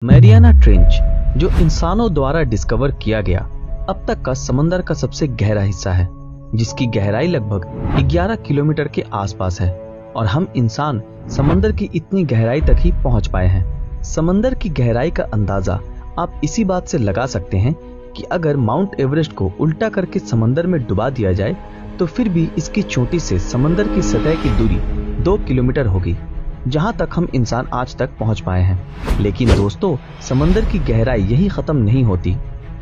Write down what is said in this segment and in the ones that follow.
Mariana trench, जो इंसानों द्वारा डिस्कवर किया गया अब तक का समंदर का सबसे गहरा हिस्सा है, जिसकी गहराई लगभग 11 किलोमीटर के आसपास है और हम इंसान समंदर की इतनी गहराई तक ही पहुंच पाए हैं। समंदर की गहराई का अंदाजा आप इसी बात से लगा सकते हैं कि अगर माउंट एवरेस्ट को उल्टा करके समंदर में डुबा दिया जाए तो फिर भी इसकी चोटी से समंदर की सतह की दूरी 2 किलोमीटर होगी, जहां तक हम इंसान आज तक पहुंच पाए हैं। लेकिन दोस्तों, समंदर की गहराई यही खत्म नहीं होती,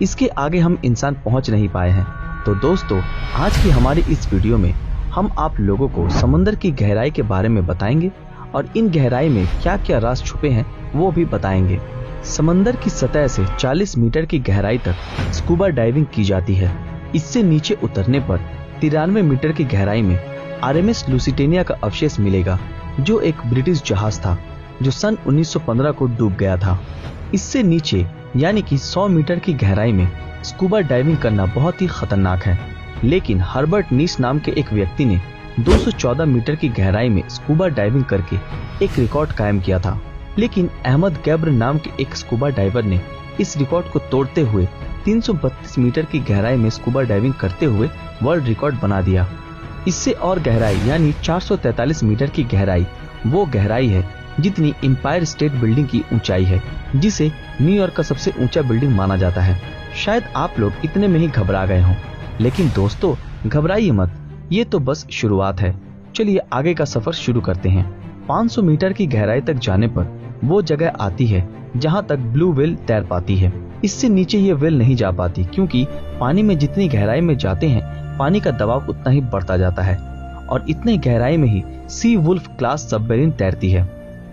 इसके आगे हम इंसान पहुंच नहीं पाए हैं। तो दोस्तों, आज की हमारी इस वीडियो में हम आप लोगों को समंदर की गहराई के बारे में बताएंगे और इन गहराई में क्या क्या राज छुपे हैं वो भी बताएंगे। समंदर की सतह से 40 मीटर की गहराई तक स्कूबा डाइविंग की जाती है। इससे नीचे उतरने पर 93 मीटर की गहराई में RMS लुसिटेनिया का अवशेष मिलेगा, जो एक ब्रिटिश जहाज था जो सन 1915 को डूब गया था। इससे नीचे यानी कि 100 मीटर की गहराई में स्कूबा डाइविंग करना बहुत ही खतरनाक है, लेकिन हर्बर्ट नीश नाम के एक व्यक्ति ने 214 मीटर की गहराई में स्कूबा डाइविंग करके एक रिकॉर्ड कायम किया था। लेकिन अहमद गैब्र नाम के एक स्कूबा डाइवर ने इस रिकॉर्ड को तोड़ते हुए 332 मीटर की गहराई में स्कूबा डाइविंग करते हुए वर्ल्ड रिकॉर्ड बना दिया। इससे और गहराई यानी 443 मीटर की गहराई वो गहराई है जितनी एम्पायर स्टेट बिल्डिंग की ऊंचाई है, जिसे न्यूयॉर्क का सबसे ऊंचा बिल्डिंग माना जाता है। शायद आप लोग इतने में ही घबरा गए हों, लेकिन दोस्तों घबराइए मत, ये तो बस शुरुआत है। चलिए आगे का सफर शुरू करते हैं। 500 मीटर की गहराई तक जाने पर वो जगह आती है जहां तक ब्लू व्हेल तैर पाती है। इससे नीचे ये व्हेल नहीं जा पाती, क्योंकि पानी में जितनी गहराई में जाते हैं पानी का दबाव उतना ही बढ़ता जाता है और इतने गहराई में ही सी वुल्फ क्लास सबमरीन तैरती है।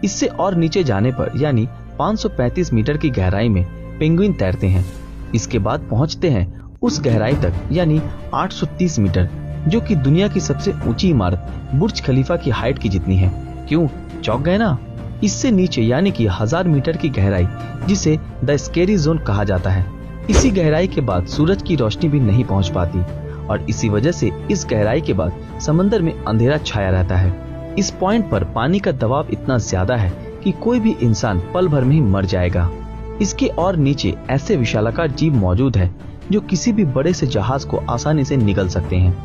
इससे और नीचे जाने पर यानी 535 मीटर की गहराई में पेंगुइन तैरते हैं। इसके बाद पहुंचते हैं उस गहराई तक यानी 830 मीटर, जो कि दुनिया की सबसे ऊंची इमारत बुर्ज खलीफा की हाइट की जितनी है। क्यों, चौंक गए ना? इससे नीचे यानी कि 1000 मीटर की गहराई, जिसे द स्केरी जोन कहा जाता है। इसी गहराई के बाद सूरज की रोशनी भी नहीं पहुंच पाती और इसी वजह से इस गहराई के बाद समंदर में अंधेरा छाया रहता है। इस पॉइंट पर पानी का दबाव इतना ज्यादा है कि कोई भी इंसान पल भर में ही मर जाएगा। इसके और नीचे ऐसे विशालाकार जीव मौजूद है जो किसी भी बड़े से जहाज को आसानी से निगल सकते हैं।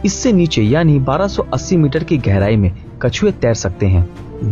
इससे नीचे यानी 1280 मीटर की गहराई में कछुए तैर सकते हैं।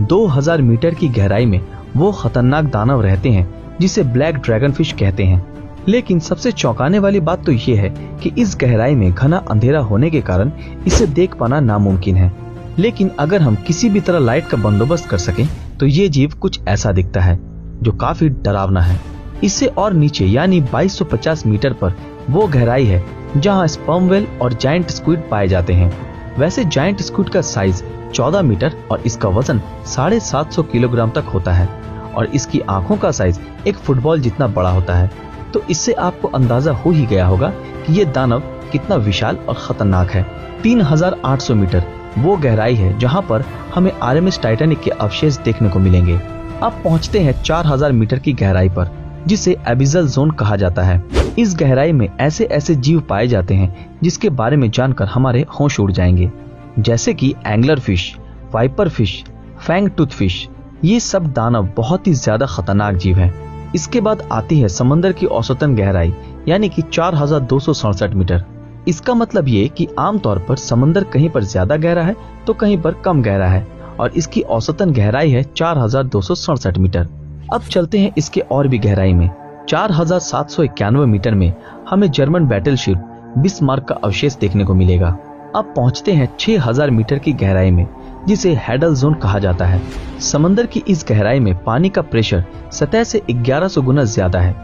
2000 मीटर की गहराई में वो खतरनाक दानव रहते हैं जिसे ब्लैक ड्रैगन फिश कहते हैं। लेकिन सबसे चौंकाने वाली बात तो ये है कि इस गहराई में घना अंधेरा होने के कारण इसे देख पाना नामुमकिन है। लेकिन अगर हम किसी भी तरह लाइट का बंदोबस्त कर सकें तो ये जीव कुछ ऐसा दिखता है जो काफी डरावना है। इससे और नीचे यानी 2250 मीटर पर वो गहराई है जहां स्पर्म व्हेल और जायंट स्क्विड पाए जाते हैं। वैसे जायंट स्क्विड का साइज 14 मीटर और इसका वजन 750 किलोग्राम तक होता है और इसकी आंखों का साइज एक फुटबॉल जितना बड़ा होता है। तो इससे आपको अंदाजा हो ही गया होगा कि ये दानव कितना विशाल और खतरनाक है। 3800 मीटर वो गहराई है जहां पर हमें RMS टाइटैनिक के अवशेष देखने को मिलेंगे। अब पहुंचते हैं 4000 मीटर की गहराई पर, जिसे एबिसल जोन कहा जाता है। इस गहराई में ऐसे ऐसे जीव पाए जाते हैं जिसके बारे में जानकर हमारे होश उड़ जाएंगे, जैसे कि angler fish, viper fish, fang tooth fish. ये सब दानव बहुत ही ज्यादा खतरनाक जीव हैं। इसके बाद आती है समंदर की औसतन गहराई यानी कि 4267 मीटर। इसका मतलब ये कि आमतौर पर समंदर कहीं पर ज्यादा गहरा है तो कहीं पर कम गहरा है और इसकी औसतन गहराई है 4267 मीटर। अब चलते हैं इसके और भी गहराई में। 4791 मीटर में हमें जर्मन बैटलशिप बिस्मार्क का अवशेष देखने को मिलेगा। अब पहुंचते हैं 6000 मीटर की गहराई में, जिसे हैडल जोन कहा जाता है। समंदर की इस गहराई में पानी का प्रेशर सतह से 1100 गुना ज्यादा है।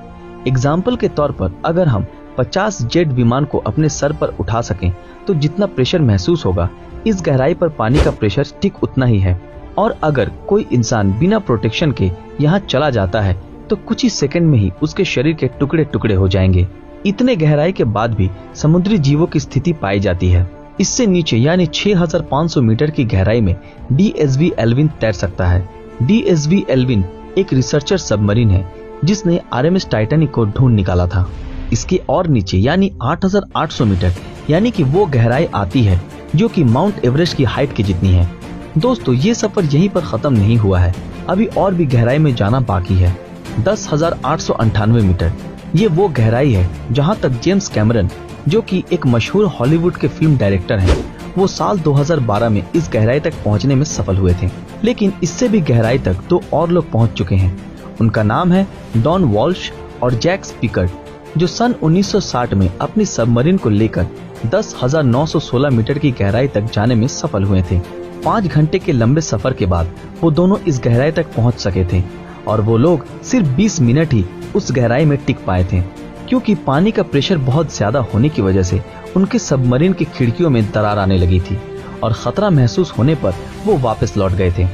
एग्जाम्पल के तौर पर अगर हम 50 जेट विमान को अपने सर पर उठा सकें तो जितना प्रेशर महसूस होगा, इस गहराई पर पानी का प्रेशर ठीक उतना ही है। और अगर कोई इंसान बिना प्रोटेक्शन के यहाँ चला जाता है तो कुछ ही सेकंड में ही उसके शरीर के टुकड़े टुकड़े हो जाएंगे। इतने गहराई के बाद भी समुद्री जीवों की स्थिति पाई जाती है। इससे नीचे यानी 6500 मीटर की गहराई में DSV एल्विन तैर सकता है। DSV एल्विन एक रिसर्चर सबमरीन है जिसने RMS टाइटैनिक को ढूंढ निकाला था। इसके और नीचे यानी 8800 मीटर यानी कि वो गहराई आती है जो कि माउंट एवरेस्ट की हाइट की जितनी है। दोस्तों, ये सफर यहीं पर खत्म नहीं हुआ है, अभी और भी गहराई में जाना बाकी है। 10,898 मीटर। ये वो गहराई है जहां तक जेम्स कैमरन, जो कि एक मशहूर हॉलीवुड के फिल्म डायरेक्टर हैं, वो साल 2012 में इस गहराई तक पहुंचने में सफल हुए थे। लेकिन इससे भी गहराई तक 2 और लोग पहुंच चुके हैं। उनका नाम है डॉन वॉल्श और जैक स्पीकर, जो सन 1960 में अपनी सबमरीन को लेकर 10,916 मीटर की गहराई तक जाने में सफल हुए थे। 5 घंटे के लंबे सफर के बाद वो दोनों इस गहराई तक पहुंच सके थे और वो लोग सिर्फ 20 मिनट ही उस गहराई में टिक पाए थे, क्योंकि पानी का प्रेशर बहुत ज्यादा होने की वजह से उनके सबमरीन की खिड़कियों में दरार आने लगी थी और खतरा महसूस होने पर वो वापस लौट गए थे।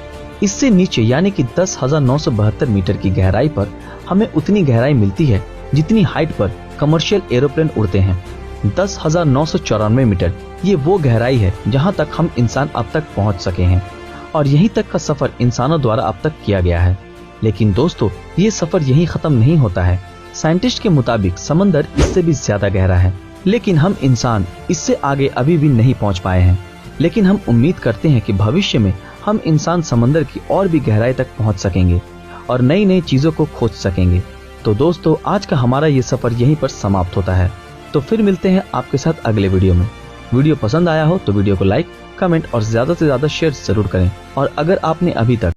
इससे नीचे यानी कि 10,972 मीटर की गहराई पर हमें उतनी गहराई मिलती है जितनी हाइट पर कमर्शियल एरोप्लेन उड़ते हैं। 10,994 मीटर ये वो गहराई है जहां तक हम इंसान अब तक पहुंच सके हैं और यहीं तक का सफर इंसानों द्वारा अब तक किया गया है। लेकिन दोस्तों, ये सफर यहीं खत्म नहीं होता है। साइंटिस्ट के मुताबिक समंदर इससे भी ज्यादा गहरा है, लेकिन हम इंसान इससे आगे अभी भी नहीं पहुंच पाए हैं। लेकिन हम उम्मीद करते हैं कि भविष्य में हम इंसान समंदर की और भी गहराई तक पहुंच सकेंगे और नई नई चीजों को खोज सकेंगे। तो दोस्तों, आज का हमारा ये सफर यहीं पर समाप्त होता है। तो फिर मिलते हैं आपके साथ अगले वीडियो में। वीडियो पसंद आया हो तो वीडियो को लाइक, कमेंट और ज्यादा से ज्यादा शेयर जरूर करें। और अगर आपने अभी तक